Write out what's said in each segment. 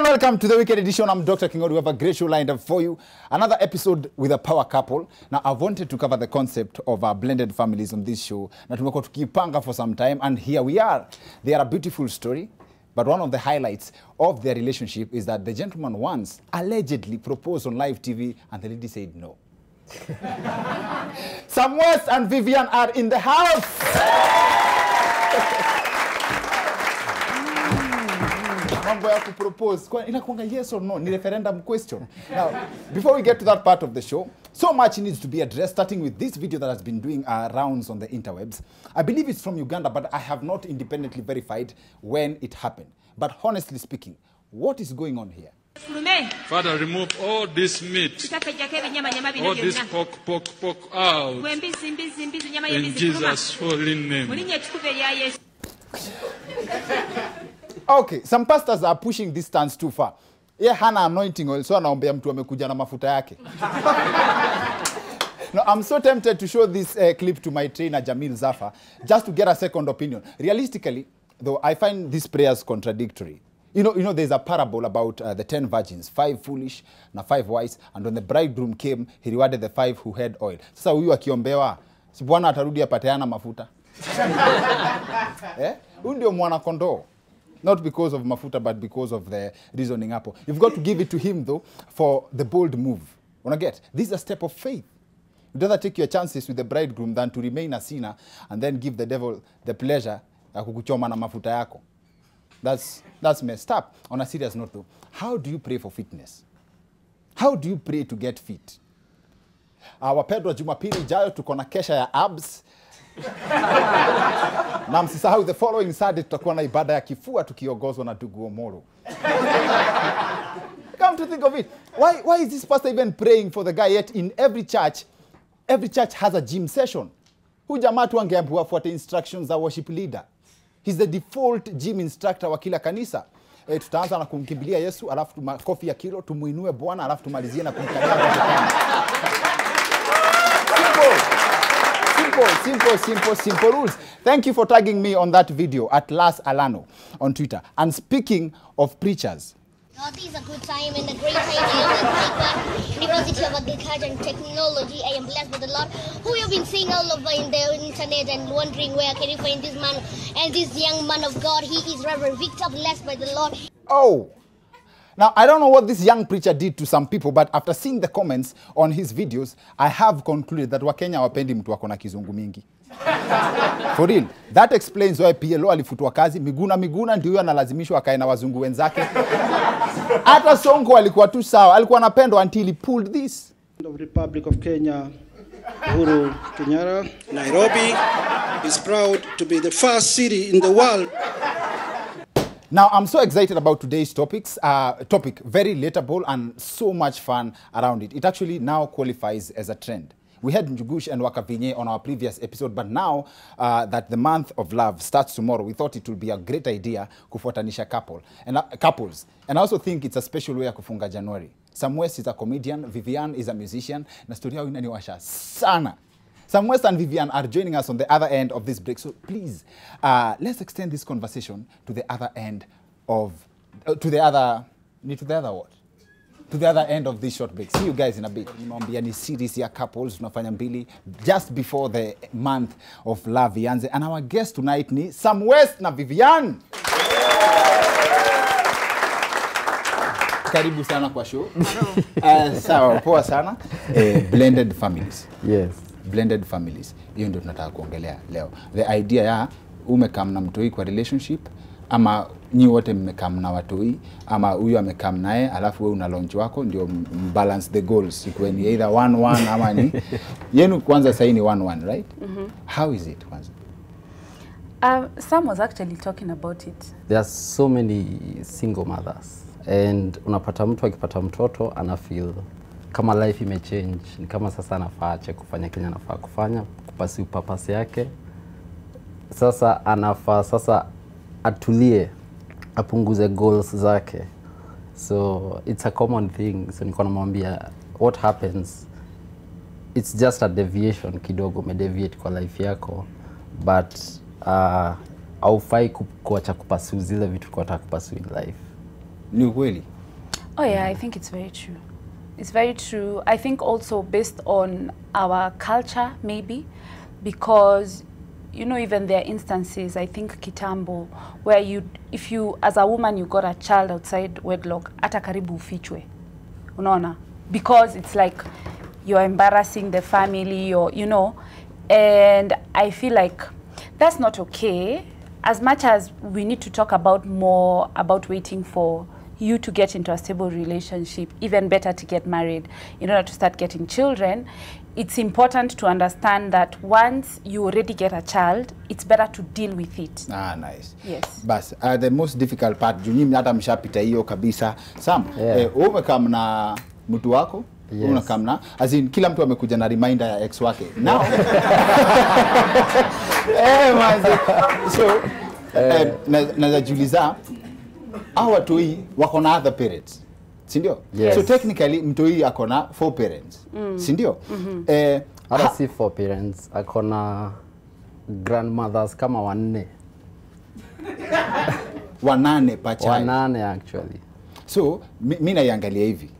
and welcome to the weekend edition. I'm Dr. Kingodu. We have a great show lined up for you. Another episode with a power couple. Now, I've wanted to cover the concept of blended families on this show. Na tumekuwa tukipanga for some time, and here we are. They are a beautiful story, but one of the highlights of their relationship is that the gentleman once allegedly proposed on live TV, and the lady said no. Sam West and Vivian are in the house. Mambo ya kupropose. Inakuanga yes or no? Ni referendum question. Now, before we get to that part of the show, so much needs to be addressed, starting with this video that has been doing rounds on the interwebs. I believe it's from Uganda, but I have not independently verified when it happened. But honestly speaking, what is going on here? Father, remove all this meat, all this pork out, in Jesus' holy name. Okay, some pastors are pushing this stance too far. Yeah, hana anointing oil, so anaombea mtu amekuja na mafuta yake. No, I'm so tempted to show this clip to my trainer, Jamil Zafar, just to get a second opinion. Realistically, though, I find these prayers contradictory. You know, there's a parable about the 10 virgins, 5 foolish na 5 wise, and when the bridegroom came, he rewarded the 5 who had oil. Sasa huyu akiombewa, si bwana atarudi apateana mafuta. Huyu ndio mwana kondoo. Not because of mafuta, but because of the reasoning apple. You've got to give it to him, though, for the bold move. Wanna get? This is a step of faith. You'd rather take your chances with the bridegroom than to remain a sinner and then give the devil the pleasure ya kukuchoma na mafuta yako. That's messed up. On a serious note, though, how do you pray for fitness? How do you pray to get fit? Wapendwa, Jumapili ijayo tuko na kesha ya abs. Na msisahau the following Saturday tutakuwa na ibada ya kifua tukiongozwa na Dugu Omoro. Come to think of it, why is this pastor even praying for the guy, yet in every church has a gym session? Huyu jamaa tu angeambiwa afuate instructions za worship leader. He's the default gym instructor wa kila kanisa. Tutaanza na kumkimbilia Yesu, alafu makofi ya kilo tumuinue Bwana, alafu tumalizie na kumkabia Shetani. Simple rules. Thank you for tagging me on that video at Las Alano on Twitter. And speaking of preachers, This is a good time and a great time. I am at University of Agriculture and Technology. I am blessed by the Lord, who you've been seeing all over in the internet and wondering where can you find this man and this young man of God. He is Reverend Victor, blessed by the Lord. Oh, now I don't know what this young preacher did to some people, but after seeing the comments on his videos, I have concluded that Wakenya hawapendi mtu wako na kizungu mingi. For real, that explains why PLO alifutwa kazi. Miguna ndio analazimishwa akae na wazungu wenzake. Hata Sonko alikuwa tu sawa, alikuwa anapendwa until he pulled this. Of Republic of Kenya, Uhuru Kenyatta. Nairobi is proud to be the first city in the world. Now, I'm so excited about today's topic, very relatable and so much fun around it. It actually now qualifies as a trend. We had Njugush and Wakavinye on our previous episode, but now that the month of love starts tomorrow, we thought it would be a great idea kufuatanisha couples. And I also think it's a special way ya kufunga January. Sam West is a comedian, Vivian is a musician, na story yao inaniwasha sana. Sam West and Vivian are joining us on the other end of this break. So please, let's extend this conversation to the other end of, to the other end of this short break. See you guys in a bit. Nimwambia ni series ya couples tunafanya mbili just before the month of love ianze. And our guest tonight ni Sam West na Vivian. Karibu sana kwa show. Sawa, poa sana. Blended families. Yes. Blended families. Hiyo ndio tunataka kuongelea leo. The idea ya umekam na mtoi kwa relationship, ama nyi wote mmekam na watoi, ama huyu amekam naye alafu wewe una launch wako ndio balance the goals. Ikuwe ni either 1-1 ama ni yenu kwanza sasa ni 1-1, right? How is it kwanza? Sam was actually talking about it. There are so many single mothers, and unapata mtu akipata mtoto ana feel kama life imechange, ni kama sasa anafaa ache kufanya Kenya anafaa kufanya, kupasi purpose yake. Sasa anafaa sasa atulie, apunguze goals zake. So it's a common thing. So niko namwambia what happens, it's just a deviation kidogo, umedeviate kwa life yako, but haufai kuacha kupursue zile vitu kwa unataka kupursue in life. Ni ukweli? Oh yeah, I think it's very true. It's very true. I think also based on our culture, maybe, because, you know, even there are instances, I think kitambo, where if you, as a woman, you got a child outside wedlock, ata karibu ufichwe. Unaona? Because it's like you're embarrassing the family, or, you know, and I feel like that's not okay. As much as we need to talk about more about waiting for you to get into a stable relationship, even better to get married in order to start getting children, it's important to understand that once you already get a child, it's better to deal with it. Ah, nice. Yes. Bas, the most difficult part, junyimi hata mshapita hiyo kabisa. Sam, umekam na mtu wako? Yes. Unakam na, as in, kila mtu amekuja na reminder ya ex wake. Now, so, nazajuliza, hawa watoi wako na other parents, sindio? Yes. So technically mtoi ako na 4 parents, sindio? Hata si 4 parents, ako na grandmothers kama 4. 8 per child. 8 actually. So mi naiangalia hivi,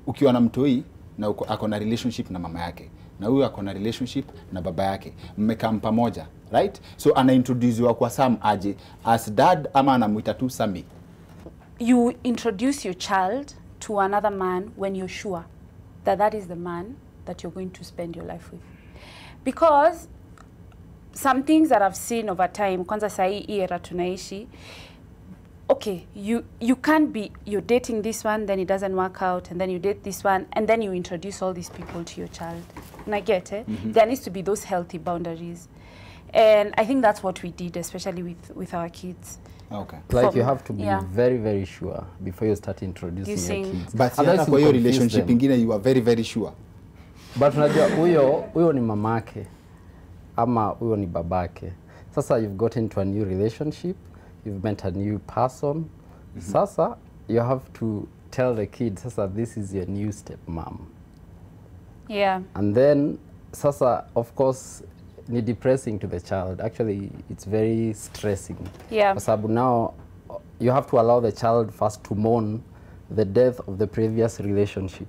ukiwa na mtoi na ako na relationship na mama yake, na huyu ako na relationship na baba yake, mmekaa pamoja, right? So anaintroduce kwa Sam aje as dad ama anamuita tu Sammy? You introduce your child to another man when you're sure that that is the man that you're going to spend your life with. Because some things that I've seen over time, kwanza sahi era tunaishi, okay, you can't be, you're dating this one, then it doesn't work out, and then you date this one, and then you introduce all these people to your child. And I get it. There needs to be those healthy boundaries. And I think that's what we did, especially with our kids. Okay. Like you have to be very, very sure before you start introducing your kids. But hata kwa hiyo relationship ingine you are very, very sure. But unajua huyo ni mamake ama huyo ni babake. Sasa you've got into a new relationship, you've met a new person. Sasa you have to tell the kid, sasa this is your new stepmom. Yeah. And then sasa of course ni depressing to the child. Actually it's very stressing. Yeah. Kwa sababu now you have to allow the child first to mourn the death of the previous relationship.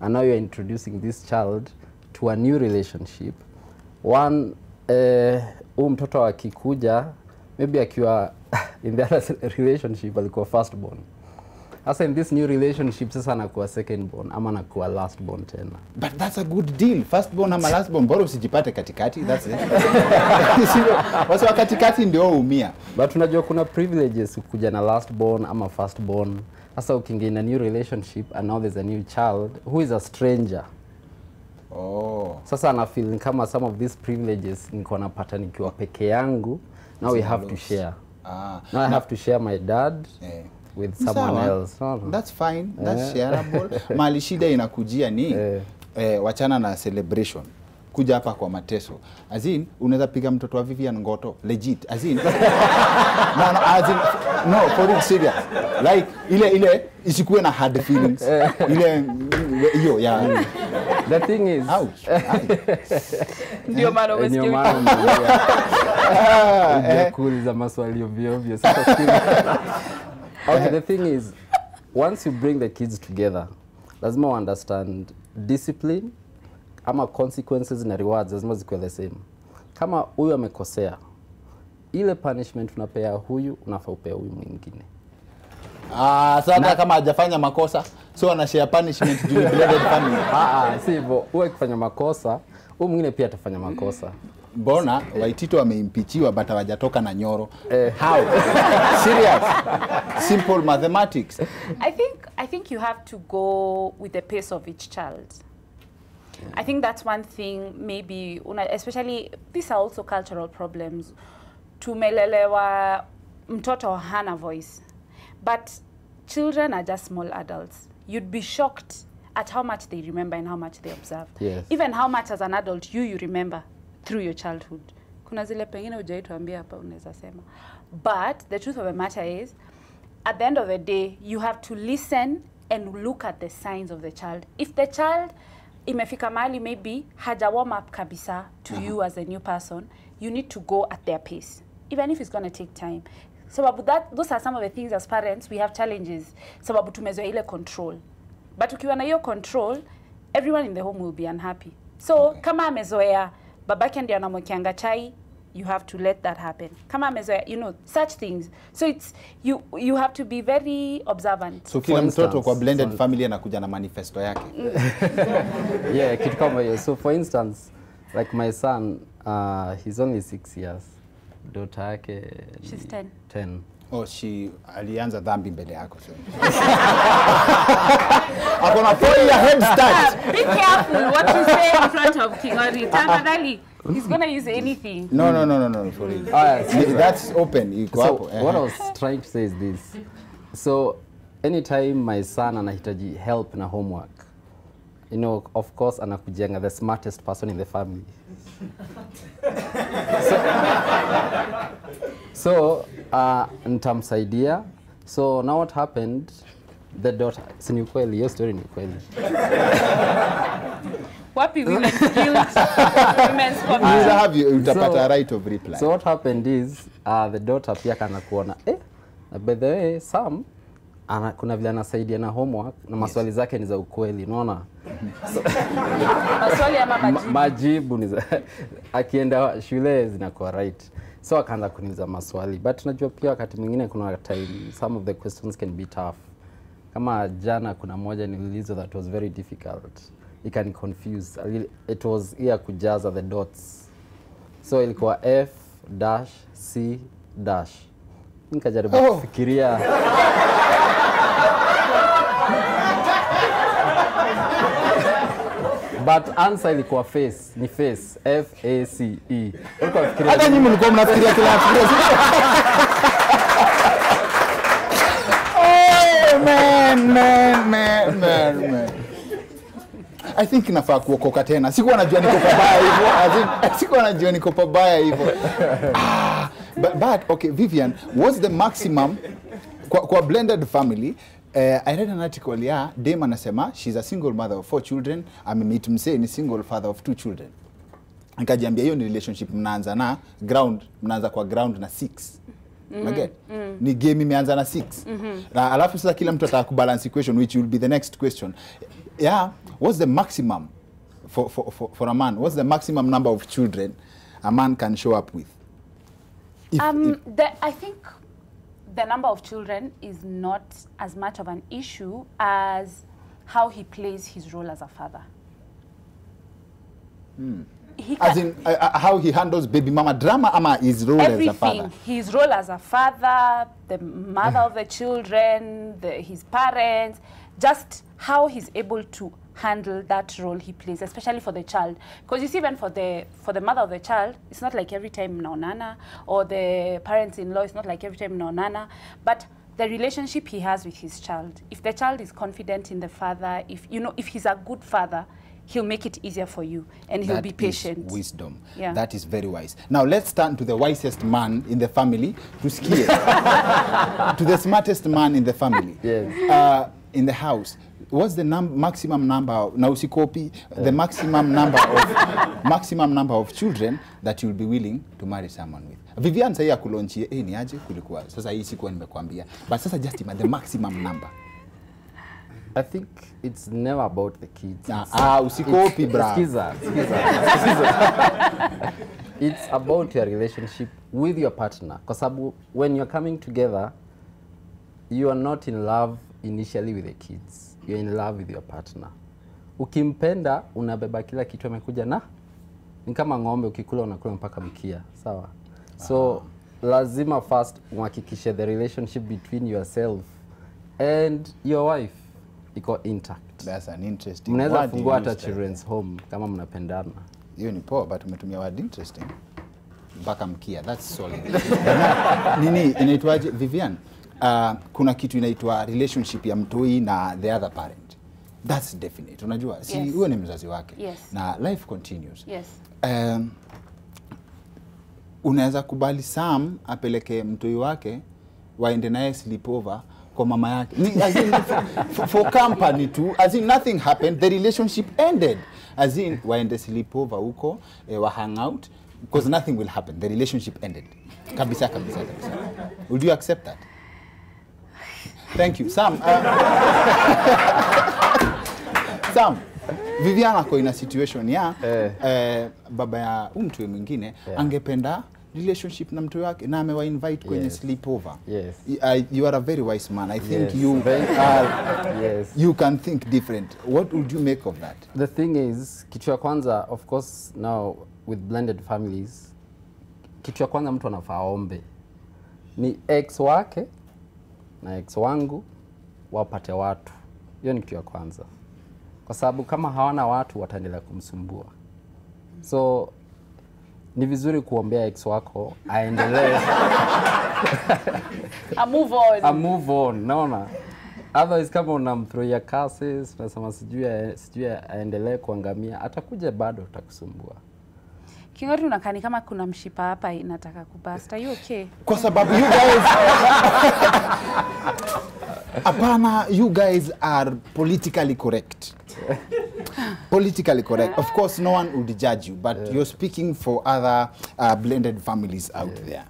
And now you're introducing this child to a new relationship. One, mtoto akikuja, maybe akiwa in the other relationship alikuwa firstborn. Sasa in this new relationship sasa anakuwa secondborn ama anakuwa lastborn tena. But that's a good deal. Firstborn ama lastborn, bora usijipate katikati, that's it. Wasa katikati ndio umia. But unajua kuna privileges kuja na lastborn ama firstborn. Sasa ukiingia in a new relationship and now there's a new child who is a stranger. Oh. Sasa ana feel kama some of these privileges niko napata nikiwa peke yangu. Now we have to share. Now I have to share my dad with someone else. That's fine. That's shareable. Mali shida inakujia ni wachana na celebration. Kuja hapa kwa mateso. As in, unaweza piga mtoto wa Vivian Ngoto legit. As in, no, for real, serious. Like ile isikuwe na hard feelings. Ile hiyo ya. The thing is, ndio maana umesikia. Kuuliza maswali ovyo. Okay, the thing is, once you bring the kids together, lazima understand discipline ama consequences na rewards lazima zikuwe the same. Kama huyu amekosea, ile punishment unapea huyu unafaa upea huyu mwingine. Sasa kama hajafanya makosa, so ana share punishment juu blended family. Si hivyo, wewe ukifanya makosa, huyu mwingine pia atafanya makosa. Mbona Waitito wameimpichiwa but hawajatoka na Nyoro? How? Serious. Simple mathematics. I think you have to go with the pace of each child. I think that's one thing, maybe, especially, these are also cultural problems. Tumelelewa mtoto hana voice. But children are just small adults. You'd be shocked at how much they remember and how much they observe. Yes. Even how much as an adult you remember through your childhood. Kuna zile pengine hujai tuambia hapa unaweza sema. But the truth of the matter is, at the end of the day, you have to listen and look at the signs of the child. If the child imefika mahali maybe haja warm up kabisa to you as a new person, you need to go at their pace. Even if it's going to take time. Sababu those are some of the things as parents we have challenges. Sababu tumezoea ile control. But ukiwa na hiyo control, everyone in the home will be unhappy. So kama amezoea babake ndiye anamwekeanga chai, you have to let that happen. Kama amezoea, you know, such things. So it's you have to be very observant. So kila mtoto kwa blended family anakuja na manifesto yake. Yeah, kitu kama hiyo. So for instance, like my son, he's only 6 years. Daughter yake she's 10. 10. Oh, alianza dhambi mbele yako. Akona 4-year head start. Be careful what you say in front of King Ori. Tafadhali, he's going to use anything. No, for real. That's open. So what I was trying to say is this. So anytime my son anahitaji help na homework, you know, of course anakujenga the smartest person in the family. So nitamsaidia. So now what happened, the daughter, si ni kweli, hiyo story ni kweli. Wapi women's skills? Women's community. Utapata right of reply. So what happened is, the daughter pia kana kuona, by the way, Sam, kuna vile anasaidia na homework, na maswali zake ni za ukweli, unaona? Maswali ama majibu ni za, akienda shule zinakuwa right. So akaanza kuniuliza maswali, but unajua pia wakati mwingine kuna time some of the questions can be tough. Kama jana kuna moja niliulizwa that was very difficult. It can confuse. It was here kujaza the dots. So ilikuwa F dash C dash. Nikajaribu kufikiria. But answer ilikuwa face, ni face, F A C E. Hata nyinyi mlikuwa mnafikiria kila kitu. Oh man. I think nafaa kuokoka tena. Sikuwa najua niko pabaya hivyo. Sikuwa najua niko pabaya hivyo. But okay, Vivian, what's the maximum kwa blended family? I read an article ya Dame anasema she's a single mother of 4 children. Amemeet msee ni single father of 2 children. Nikajiambia hiyo ni relationship mnaanza kwa ground na 6. Okay? Ni game imeanza na 6. Na alafu sasa kila mtu ataka kubalance equation, which will be the next question. Yeah, what's the maximum for a man? What's the maximum number of children a man can show up with? I think the number of children is not as much of an issue as how he plays his role as a father. As in how he handles baby mama drama ama his role as a father? Everything. His role as a father, the mother of the children, his parents, just how he's able to handle that role he plays, especially for the child. Because you see, even for the mother of the child, it's not like every time naonana, or the parents-in-law, it's not like every time naonana, but the relationship he has with his child. If the child is confident in the father, if he's a good father, he'll make it easier for you, and he'll be patient. That is wisdom. Yeah. That is very wise. Now let's turn to the wisest man in the family, to Skie, to the smartest man in the family. Yes. In the house. What's the maximum number? Now usikopi the maximum number of children that you'll be willing to marry someone with. Vivian sasa kulonchie ni aje kulikuwa. Sasa hii sikuwa nimekuambia. But sasa just the maximum number. I think it's never about the kids. Usikopi bra. Skiza. It's about your relationship with your partner. Kwa sababu when you're coming together, you are not in love initially with the kids. You're in love with your partner. Ukimpenda unabeba kila kitu amekuja na ni kama ng'ombe ukikula unakula mpaka mkia, sawa? So lazima first uhakikishe the relationship between yourself and your wife iko intact. That's an interesting. Mnaweza fungua hata children's home kama mnapendana. Hiyo ni poa, but umetumia word interesting. Mpaka mkia, that's solid. Nini inaitwaje Vivian? Kuna kitu inaitwa relationship ya mtoi na the other parent. That's definite. Unajua, si huyo ni mzazi wake. Yes. Na life continues. Yes. Unaweza kubali Sam apeleke mtoi wake waende naye sleepover kwa mama yake. As in, for company too. As in nothing happened. The relationship ended. As in waende sleepover huko, wa hang out, because nothing will happen. The relationship ended. Kabisa. Would you accept that? Thank you. Sam, Sam, Vivian ako in a situation ya baba ya mtu mwingine angependa relationship na mtu wake na amewa invite kwenye sleepover. Yes. You are a very wise man. I think yes, you can think different. What would you make of that? The thing is, kitu ya kwanza, of course, now with blended families, kitu ya kwanza mtu anafaa ombe ni ex wake na ex wangu wapate watu. Hiyo ni kitu ya kwanza. Kwa sababu kama hawana watu wataendelea kumsumbua. So ni vizuri kuombea ex wako aendelee. A move on, naona. Otherwise kama unamthrow curses, unasema sijui aendelee kuangamia, atakuja bado utakusumbua. Kingori unakani kama kuna mshipa hapa inataka kubasta. You okay? Kwa sababu you guys Apana, you guys are politically correct. Politically correct. Of course, no one would judge you, but you're speaking for other blended families out there.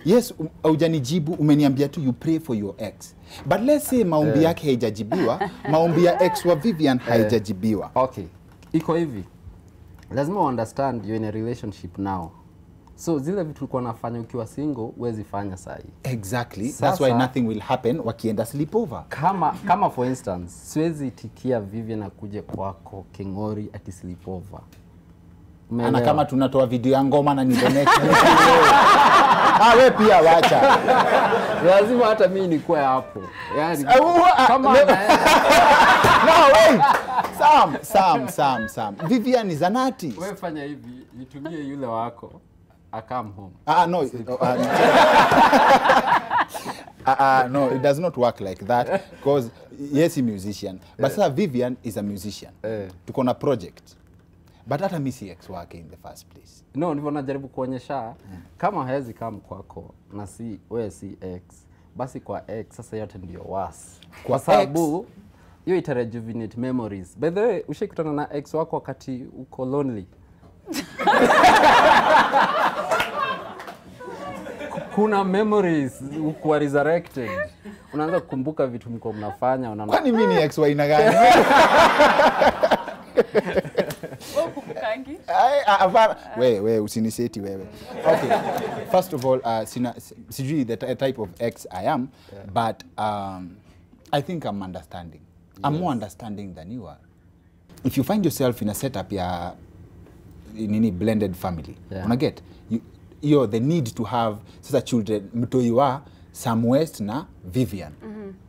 Yes, hujanijibu, umeniambia tu you pray for your ex. But let's say maombi yake haijajibiwa, maombi ya ex wa Vivian haijajibiwa. Okay. Iko hivi. Lazima understand you're in a relationship now. So zile vitu ulikuwa unafanya ukiwa single huwezi fanya sahi. Exactly. That's why nothing will happen wakienda sleepover. Kama for instance, siwezi itikia Vivian akuje kwako Kingori ati sleepover. Ana kama tunatoa video ya ngoma na nidonate. Wewe pia wacha. Lazima hata mimi nikuwe hapo. Yaani kama no wait. Sam. Vivian is an artist. Wewe fanya hivi, nitumie yule wako. I come home. No. No, it does not work like that because yes, he's a musician. But sir, Vivian is a musician. Tuko na project. But hata mimi si ex wake in the first place. No, ndivyo najaribu kuonyesha kama hawezi come kwako na si wewe si ex. Basi kwa ex sasa yote ndio worse. Kwa sababu hiyo itarejuvenate memories. By the way, ushikutana na ex wako wakati uko lonely. Kuna memories uko resurrected. Unaanza kukumbuka vitu mko mnafanya, unaona. Kwani mimi ni ex wa aina gani? Wewe usiniseti wewe. Okay. First of all, sijui the type of ex I am, but I think I'm understanding. I'm more understanding than you are. If you find yourself in a setup ya in any blended family, una get you the need to have sasa children mtoiwa Sam West na Vivian.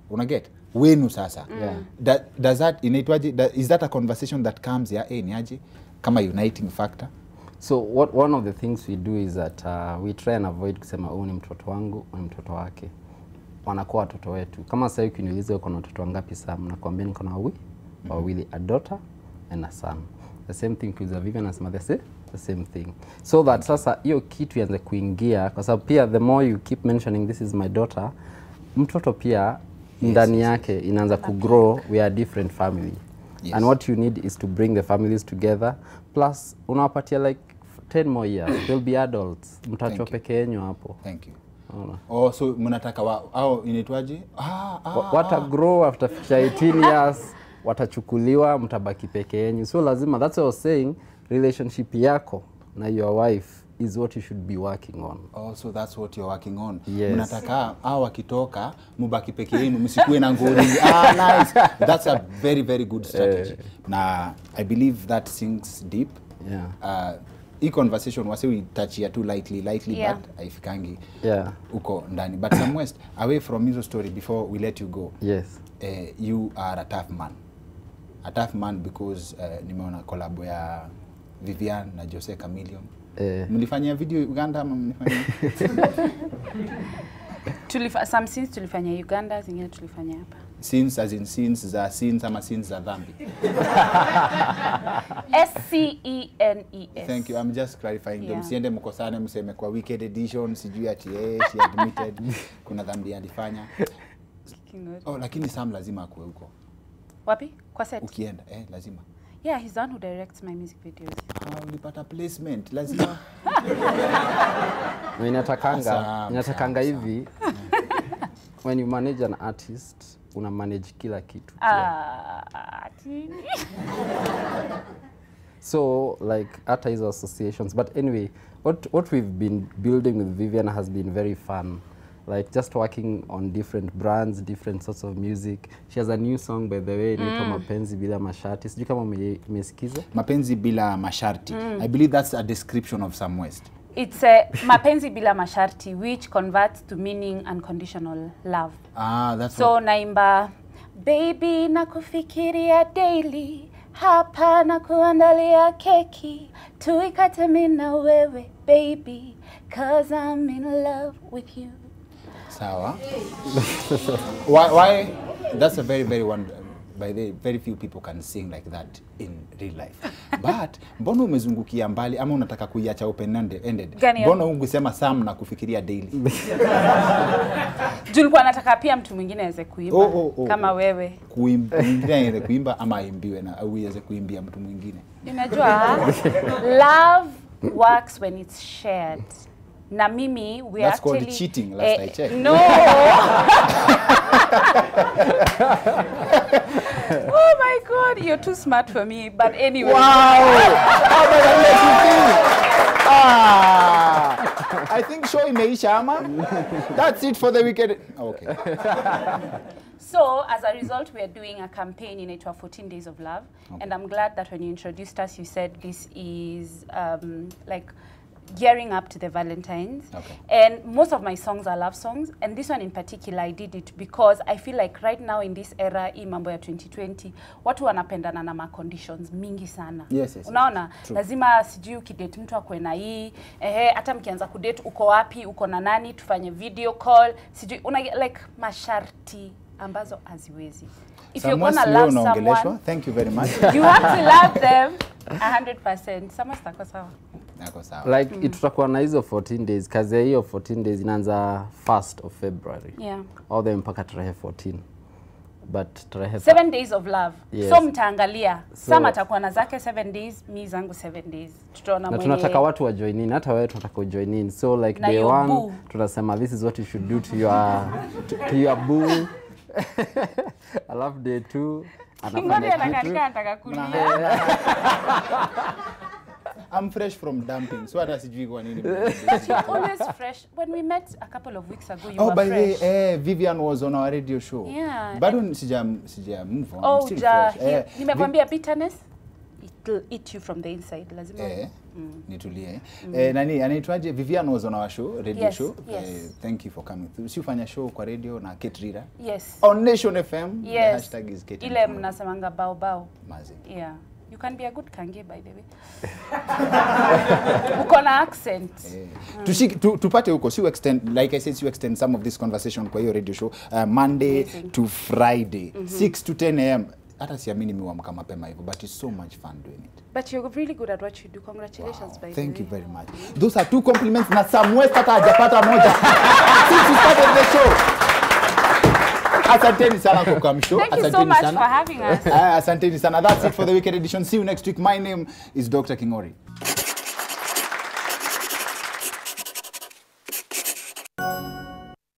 Una get wenu sasa. Does that is that a conversation that comes niaje kama uniting factor? So one of the things we do is that we try and avoid kusema huyu ni mtoto wangu, ni mtoto wake. Wanakuwa watoto wetu. Kama sasa ukiniuliza uko na watoto wangapi Sam, nakwambia niko na wawili, a daughter and a son. The same thing with Vivian and Samantha, the same thing. So that sasa hiyo kitu ianze kuingia kwa sababu pia the more you keep mentioning this is my daughter, mtoto pia ndani yake inaanza ku grow, we are a different family. Yes. And what you need is to bring the families together. Plus unawapatia like 10 more years. They'll be adults. Mtacho peke yenu hapo. Thank you. So mnataka au inaitwaje? Wata grow after 18 years, watachukuliwa, mtabaki peke yenu. So lazima, that's what I was saying, relationship yako na your wife is what you should be working on. So that's what you're working on. Yes. Mnataka wakitoka mubaki peke yenu msikuwe na ngori. Nice. That's a very very good strategy. Now I believe that sinks deep. Yeah. Hii conversation wase we touch ya too lightly but haifikangi uko ndani. But Sam West, away from hizo story before we let you go. Yes. You are a tough man. A tough man because nimeona collab ya Vivian na Jose Chameleone. Mlifanya video Uganda ama mlifanya? Some scenes tulifanya Uganda, zingine tulifanya hapa. Scenes as in scenes ama scenes za dhambi? SCENES. Thank you. I'm just clarifying. Msiende mkosane mseme kwa weekend edition sijui ati she admitted kuna dhambi alifanya. Lakini Sam lazima akue huko. Wapi? Kwa set? Ukienda lazima. Yeah, he's the one who directs my music videos. Ulipata placement lazima. Inatakanga hivi when you manage an artist, una manage kila kitu. So like hata hizo associations, but anyway, what we've been building with Vivian has been very fun. Like just working on different brands, different sorts of music. She has a new song, by the way, inaitwa Mapenzi Bila Masharti. Sijui kama umesikiza? Mapenzi Bila Masharti. I believe that's a description of Sam West. It's a Mapenzi Bila Masharti, which converts to meaning unconditional love. That's so naimba, baby nakufikiria daily, hapa nakuandalia keki, tuikate mimi na wewe, baby, cause I'm in love with you. Sawa. Why? That's a very, very by the very few people can sing like that in real life. But mbona umezungukia mbali ama unataka kuiacha open ended? Mbona ungesema Sam na kufikiria daily? Julikuwa nataka pia mtu mwingine aweze kuimba kama wewe. Mwingine aweze kuimba ama aimbiwe na au aweze kuimbia mtu mwingine. Unajua love works when it's shared. Na mimi we That's actually called cheating last I checked. No. Oh my God, you're too smart for me. But anyway. Wow. I think show imeisha ama. That's it for the weekend. Okay. So, as a result, we are doing a campaign in 14 Days of Love. Okay. And I'm glad that when you introduced us, you said this is like gearing up to the Valentines. Okay. And most of my songs are love songs. And this one in particular, I did it because I feel like right now in this era, mambo ya 2020, watu wanapendana na conditions mingi sana. Yes. Unaona? Lazima sijui ukidate mtu akwe na hii, hata mkianza kudate uko wapi, uko na nani, tufanye video call, sijui like masharti ambazo haziwezi. If you're gonna love someone, thank you very much. You have to love them 100%. Sama stako sawa. Like tutakuwa na hizo 14 days. Kazi hiyo 14 days inaanza 1st of February. Yeah. All them mpaka tarehe 14. But tarehe 7 days of love. Yes. So mtaangalia. Sama atakuwa na zake 7 days, mi zangu 7 days. Tutaona mwenye. Na tunataka watu wa join in, hata wewe tunataka join in. So like na day 1 tunasema this is what you should do to your boo. I love day 2. Anataka kulia. I'm fresh from dumping, so hata sijui kwa nini. Always fresh. When we met a couple of weeks ago, you were fresh. Oh, by the way, Vivian was on our radio show. Yeah. Bado sija move on. Oh, nimekwambia bitterness, it'll eat you from the inside. Lazima. Nitulie. Nani anaitwaje? Vivian was on our show, radio show. Yes. Thank you for coming through. Si ufanya show kwa radio na Kate Rira. Yes. On Nation FM. Yes. The hashtag is Kate. Ile mnasemanga bao. Mazi. Yeah. You can be a good kange, by the way. Uko na accent. Tupate huko, si extend, like I said, you extend some of this conversation kwa hiyo radio show Monday to Friday, 6 to 10 a.m. Hata siamini miwamka mapema hivyo, but it's so much fun doing it. But you're really good at what you do. Congratulations, by the way. Thank you very much. Those are 2 compliments na Sam West hata hajapata moja. Since we started the show. Asanteni sana kwa come show. Thank you so much for having us. Asanteni sana. That's it for the weekend edition. See you next week. My name is Dr. Kingori.